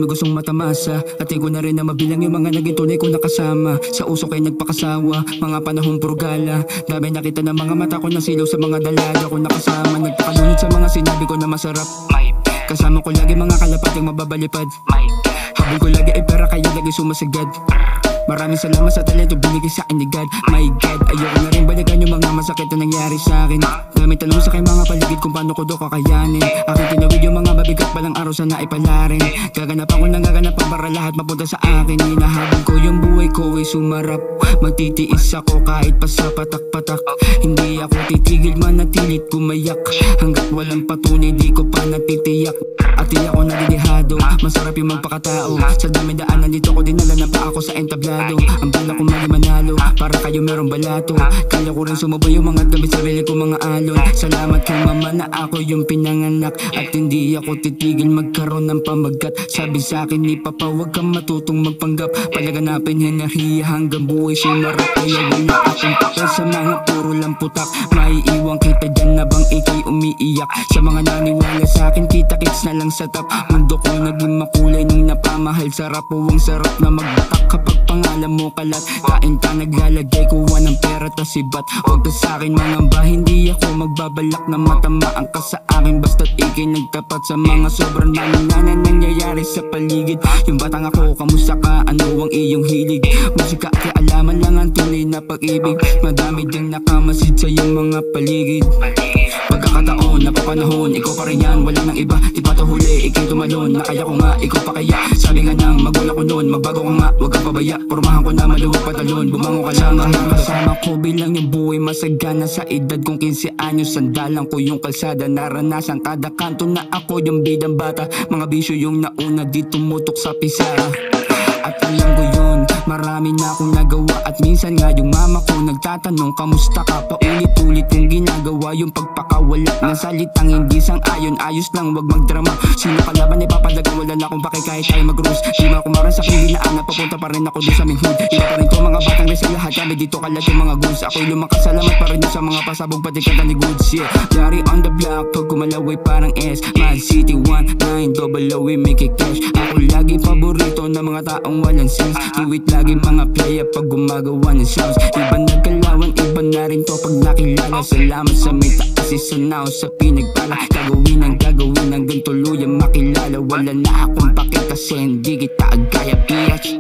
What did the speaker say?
dami gustong matamasa. At di ko na rin na mabilang yung mga naging tunay ko nakasama. Sa uso kay nagpakasawa, mga panahong puro gala. Dami nakita ng mga mata ko na silaw sa mga dalaga ko nakasama. Nagpakalunod sa mga sinabi ko na masarap. Kasama ko lagi mga kalapat yung mababalipad. Habol ko lagi ay pera kaya lagi sumasagad. Maraming salamat sa talento binigay sa akin ni God. My God, ayoko na rin balikan yung mga masakit na nangyari sa akin. Gamit tanong sa kay mga paligid kung paano ko do kakayanin. Aking tinawid yung mga mabigat palang araw sana ipala rin. Gaganap ako ng gaganapan para lahat mapunta sa akin. Hinahabol ko yung buhay ko ay sumarap. Magtitiis ako kahit pa sa patak-patak. Hindi ako titigil manatilit kumayak. Hanggat walang patunay di ko pa natitiyak. At di ako nalilihado, masarap yung magpakatao. Sa dami daanan dito ko dinala na pa ako sa entablado. Ang bala ko mali manalo, para kayo merong balato. Kaya ko rin sumubay yung mga damit sarili ko mga alon. Salamat kay mama na ako yung pinanganak. At hindi ako titigil magkaroon ng pamagat. Sabi sa akin ni papa huwag kang matutong magpanggap. Palaganapin hinahiya hanggang buhay sumarap. Kaya wala akong papel sa mga puro lang putak. Maiiwan kita dyan na bang ikay umiiyak. Sa mga naniwala sa akin kita-kits na lang sa top. Mundo ko naging makulay nung napamahal. Sarap o ang sarap na magbatak kapag pangalan mo kalat. Kain ka naglalagay kuha ng pera tas ibat. Huwag ka sa'kin mangamba, hindi ako magbabalak na matamaan ka sa akin. Basta't ikay nagtapat sa mga sobrang dami na nangyayari sa paligid. Yung batang ako, kamusta ka? Ano ang iyong hilig? Musika at alaman lang ang tunay na pag-ibig. Madami ding nakamasid sa iyong mga paligid. Pagkakataon, napapanahon, ikaw pa rin yan, wala nang iba. Di pa to huli, ikay tumalon, nakaya ko nga, ikaw pa kaya. Sabi nga nang magulang ko noon, magbago ka nga, huwag kang pabaya. Pormahan ko na maluwag patalon, bumango ka lang. Kasama ko bilang yung buhay masagana. Sa edad kong 15 anyos, sandalan ko yung kalsada. Naranasan kada kanto na ako yung bidang bata. Mga bisyo yung nauna di tumutok sa pisara. At alam ko yun, marami na akong nagawa. At minsan nga yung mama ko nagtatanong kamusta ka. Paulit-ulit kong ginagawa yung pagpakawala ng salitang hindi sang-ayon. Ayos lang wag magdrama. Sino kalaban ay papalagan, wala na akong pake kahit tayo mag-rules. Di ba kumaran sa aking dinaanan, papunta pa rin ako dun sa aming hood. Iba pa rin to mga batang rin sa lahat, kami dito kalat yung mga goods. Ako'y lumakas, salamat pa rin sa mga pasabog pati kanta ni Goods. Yeah, Dari on the block, pag kumalaway parang S. Mad City 19, double O, we make it cash. Ako lagi paborito ng mga taong walang sense. Iwit lagi mga playa pag gumagawa ng sounds. Iba nagkalawan, iba na rin to pag nakilala. Salamat sa may taas, isa na ako sa pinagpala. Gagawin hanggang tuluyan makilala. Wala na akong pake kasi hindi kita agaya PH.